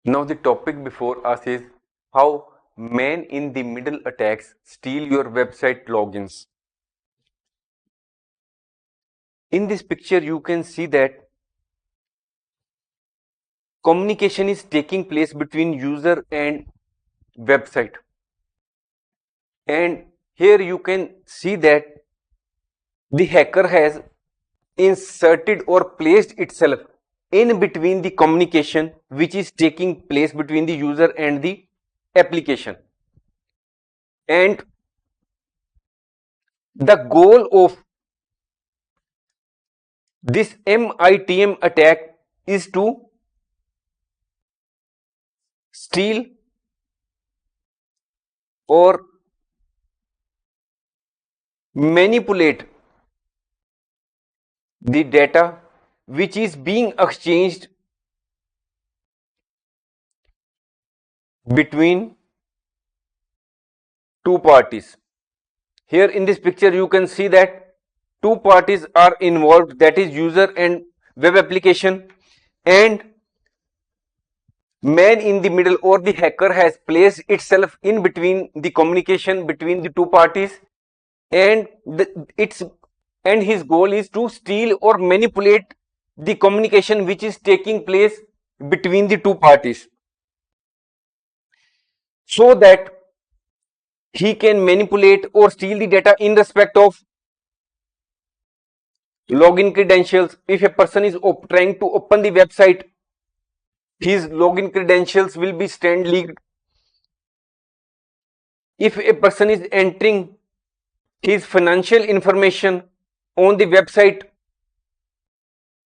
Now the topic before us is how man in the middle attacks steal your website logins. In this picture you can see that communication is taking place between user and website, and here you can see that the hacker has inserted or placed itself in between the communication which is taking place between the user and the application. And the goal of this MITM attack is to steal or manipulate the data which is being exchanged between two parties. Here in this picture you can see that two parties are involved, that is user and web application, and man in the middle or the hacker has placed itself in between the communication between the two parties, and his goal is to steal or manipulate the communication which is taking place between the two parties, so that he can manipulate or steal the data in respect of login credentials. If a person is trying to open the website, his login credentials will be stand leaked. If a person is entering his financial information on the website,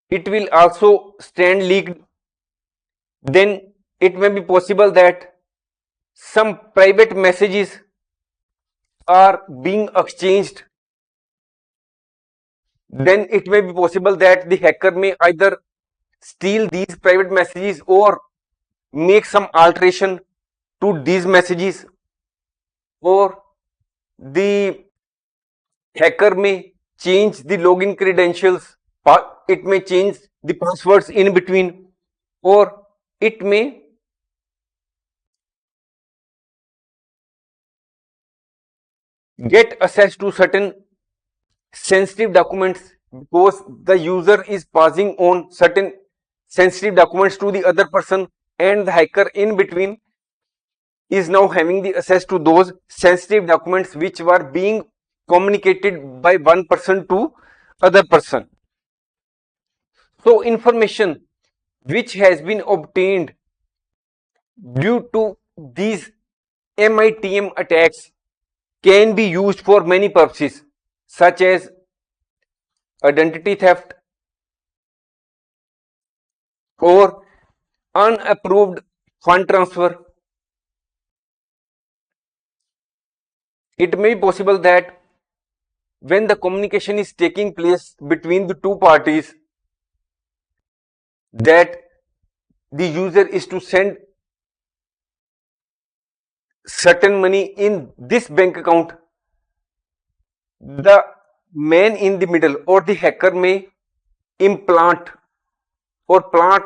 it will also stand leaked. Then it may be possible that some private messages are being exchanged. Then it may be possible that the hacker may either steal these private messages or make some alteration to these messages, or the hacker may change the login credentials, it may change the passwords in between, or it may get access to certain sensitive documents, because the user is passing on certain sensitive documents to the other person, and the hacker in between is now having the access to those sensitive documents which were being communicated by one person to other person. So information which has been obtained due to these MITM attacks can be used for many purposes, such as identity theft or unapproved fund transfer. It may be possible that when the communication is taking place between the two parties, that the user is to send certain money in this bank account, the man in the middle or the hacker may implant or plant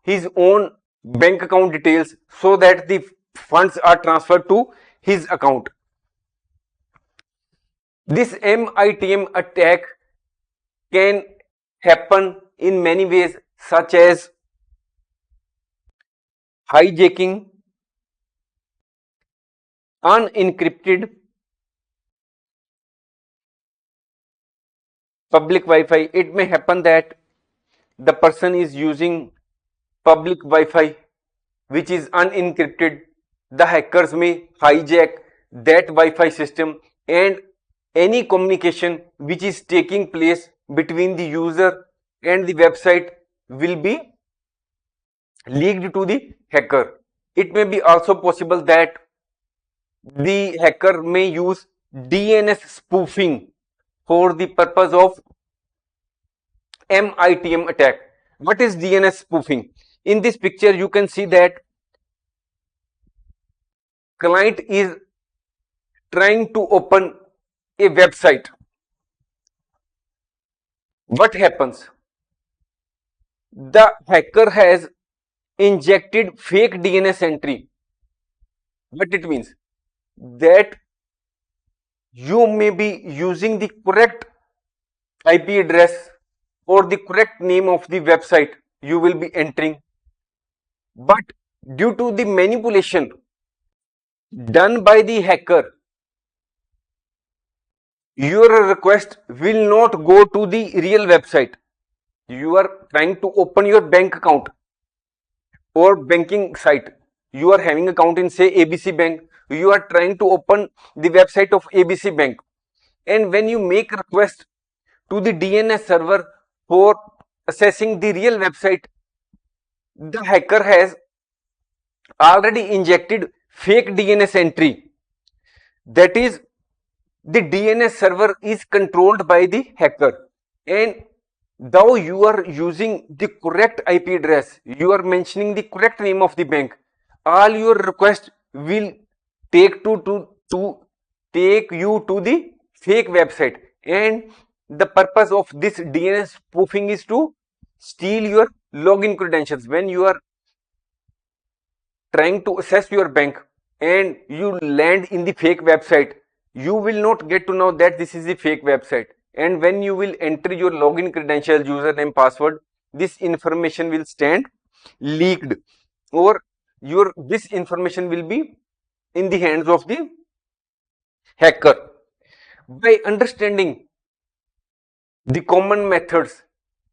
his own bank account details so that the funds are transferred to his account. This MITM attack can happen in many ways, such as hijacking unencrypted public Wi-Fi. It may happen that the person is using public Wi-Fi which is unencrypted. The hackers may hijack that Wi-Fi system, and any communication which is taking place between the user and the website will be leaked to the hacker. It may be also possible that the hacker may use DNS spoofing for the purpose of MITM attack. What is DNS spoofing? In this picture you can see that client is trying to open a website. What happens? The hacker has injected fake DNS entry. What it means? That you may be using the correct IP address or the correct name of the website you will be entering, but due to the manipulation done by the hacker, your request will not go to the real website. You are trying to open your bank account or banking site. You are having account in say ABC Bank. You are trying to open the website of ABC Bank, and when you make request to the DNS server for accessing the real website, the hacker has already injected fake DNS entry. That is, the DNS server is controlled by the hacker, and though you are using the correct IP address, you are mentioning the correct name of the bank, all your request will take to take you to the fake website, and the purpose of this DNS spoofing is to steal your login credentials. When you are trying to access your bank and you land in the fake website, you will not get to know that this is the fake website, and when you will enter your login credentials, username, password, this information will stand leaked, or your this information will be in the hands of the hacker. By understanding the common methods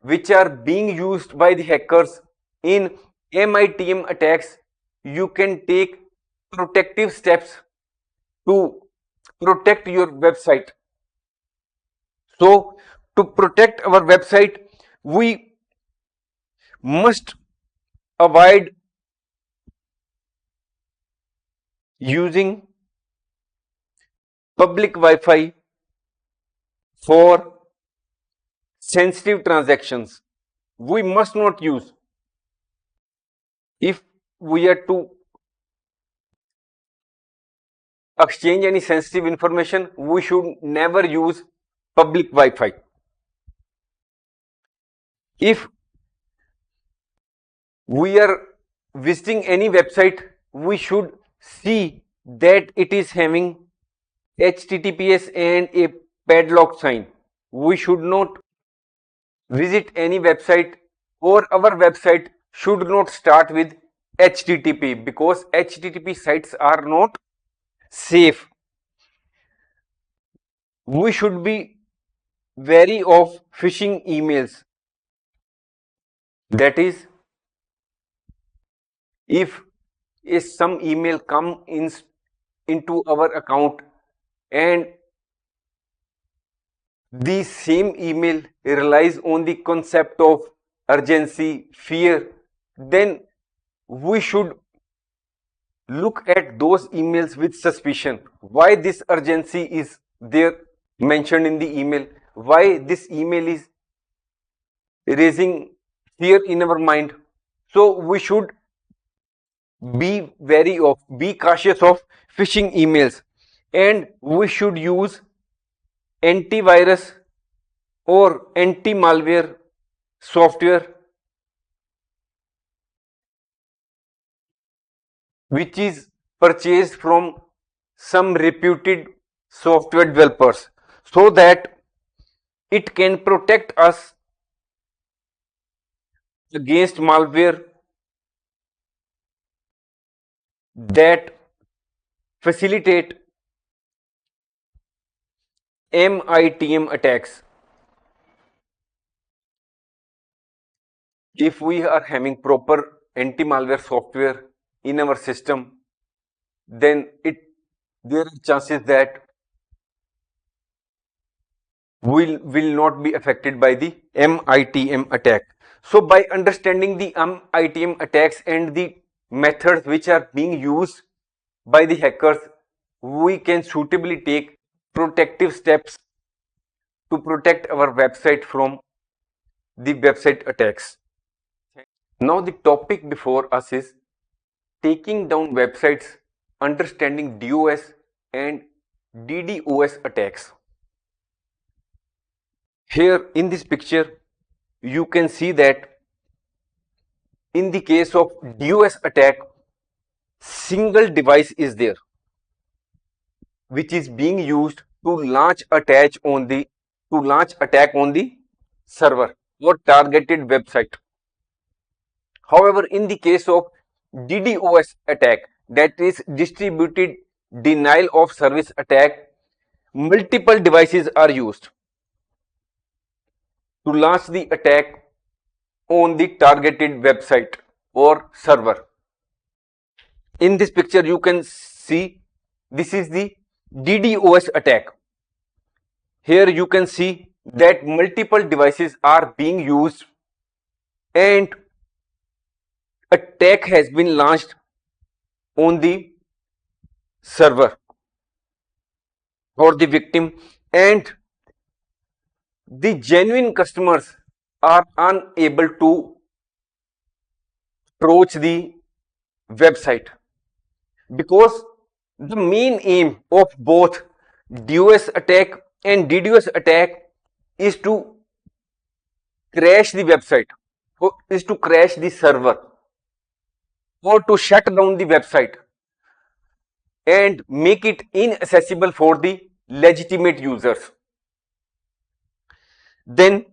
which are being used by the hackers in MITM attacks, you can take protective steps to protect your website. So, to protect our website, we must avoid using public Wi-Fi for sensitive transactions. We must not use. If we are to exchange any sensitive information, we should never use public Wi-Fi. If we are visiting any website, we should see that it is having HTTPS and a padlock sign. We should not visit any website, or our website should not start with HTTP, because HTTP sites are not safe. We should be wary of phishing emails. That is, if some email come into our account and the same email relies on the concept of urgency, fear, then we should look at those emails with suspicion. Why this urgency is there mentioned in the email? Why this email is raising fear in our mind? So we should be cautious of phishing emails, and we should use antivirus or anti-malware software which is purchased from some reputed software developers, so that it can protect us against malware that facilitate MITM attacks. If we are having proper anti-malware software in our system, then there are chances that will not be affected by the MITM attack. So by understanding the MITM attacks and the methods which are being used by the hackers, we can suitably take protective steps to protect our website from the website attacks. Now the topic before us is taking down websites, understanding DoS and DDoS attacks. Here in this picture, you can see that in the case of DoS attack, single device is there which is being used to launch attack on the server or targeted website. However, in the case of DDoS attack, that is distributed denial of service attack, multiple devices are used to launch the attack on the targeted website or server. In this picture, you can see this is the DDoS attack. Here you can see that multiple devices are being used and attack has been launched on the server or the victim, and the genuine customers are unable to approach the website, because the main aim of both DOS attack and DDoS attack is to crash the website, or is to crash the server, or to shut down the website and make it inaccessible for the legitimate users. Then,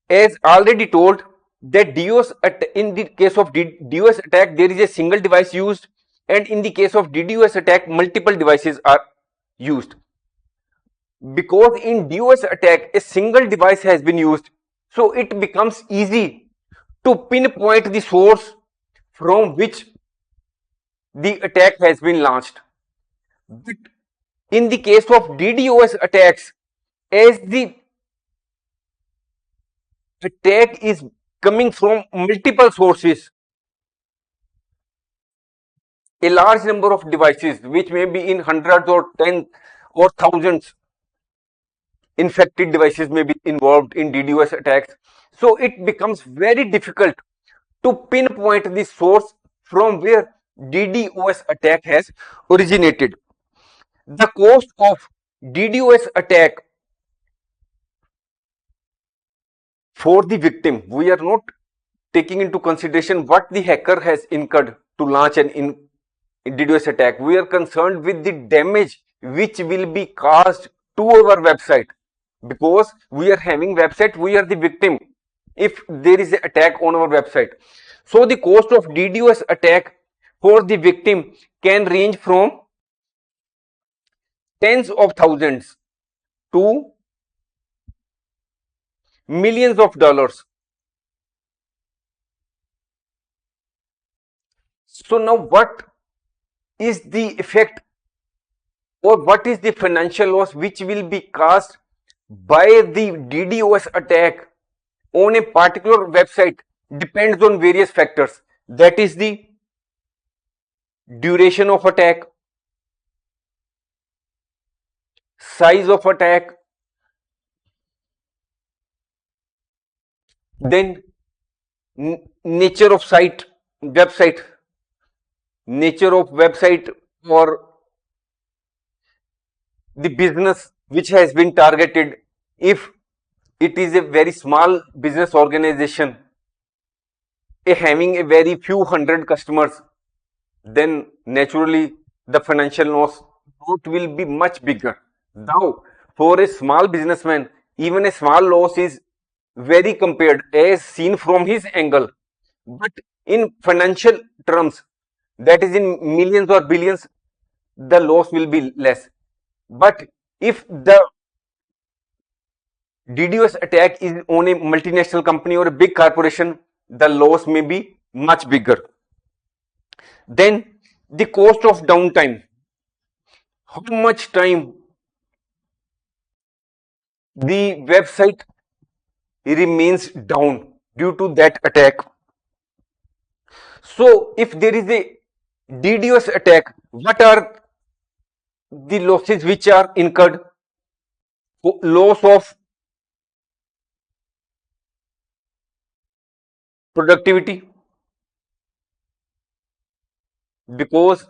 as already told, that DOS in the case of DOS attack, there is a single device used, and in the case of DDoS attack, multiple devices are used. Because in DOS attack, a single device has been used, so it becomes easy to pinpoint the source from which the attack has been launched. But in the case of DDoS attacks, as the attack is coming from multiple sources, a large number of devices, which may be in hundreds or tens or thousands, infected devices may be involved in DDoS attacks. So it becomes very difficult to pinpoint the source from where DDoS attack has originated. The cost of DDoS attack for the victim, we are not taking into consideration what the hacker has incurred to launch an DDoS attack. We are concerned with the damage which will be caused to our website, because we are having website, we are the victim if there is an attack on our website. So the cost of DDoS attack for the victim can range from tens of thousands to millions of dollars. So now what is the effect, or what is the financial loss which will be caused by the DDoS attack on a particular website? Depends on various factors, that is the duration of attack, size of attack, then nature of website, nature of website, or the business which has been targeted. If it is a very small business organization having a very few hundred customers, then naturally the financial loss will be much bigger. Now, for a small businessman, even a small loss is very compared as seen from his angle, but in financial terms, that is in millions or billions, the loss will be less. But if the DDoS attack is on a multinational company or a big corporation, the loss may be much bigger. Then the cost of downtime, how much time the website remains down due to that attack. So if there is a DDoS attack, what are the losses which are incurred? Loss of productivity, because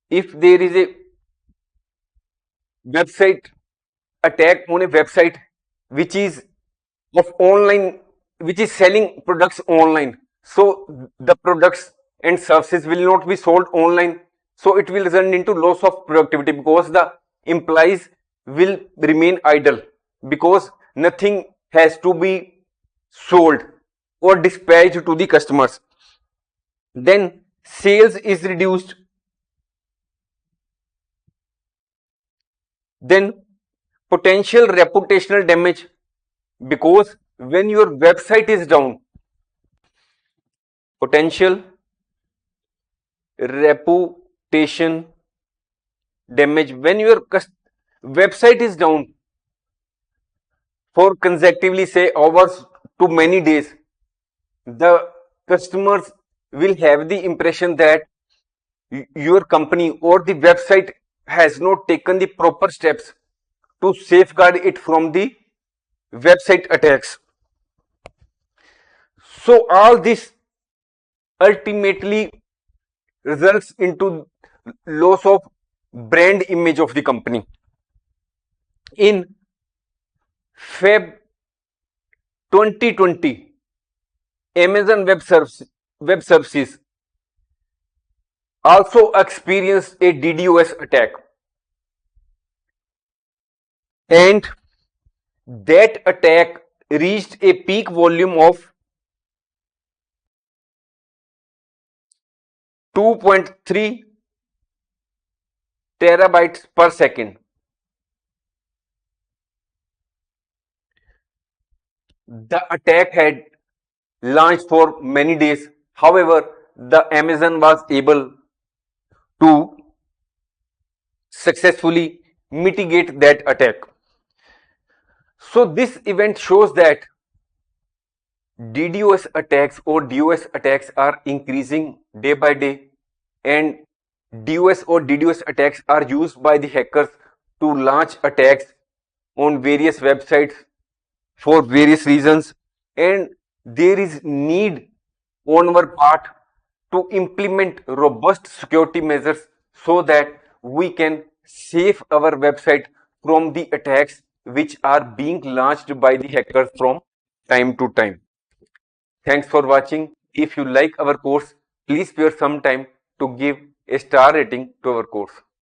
if there is a website attack on a website which is of online which is selling products online. So the products and services will not be sold online. So it will result into loss of productivity because the employees will remain idle because nothing has to be sold or dispatched to the customers. Then sales is reduced. Then potential reputational damage, because when your website is down, potential reputation damage, when your website is down for consecutively say hours to many days, the customers will have the impression that your company or the website has not taken the proper steps to safeguard it from the website attacks. So all this ultimately results into loss of brand image of the company. In Feb 2020, Amazon Web Services also experienced a DDoS attack, and that attack reached a peak volume of 2.3 terabytes per second. The attack had launched for many days. However, the Amazon was able to successfully mitigate that attack. So this event shows that DDoS attacks or DoS attacks are increasing day by day, and DoS or DDoS attacks are used by the hackers to launch attacks on various websites for various reasons, and there is need on our part to implement robust security measures so that we can save our website from the attacks which are being launched by the hackers from time to time. Thanks for watching. If you like our course, please spare some time to give a star rating to our course.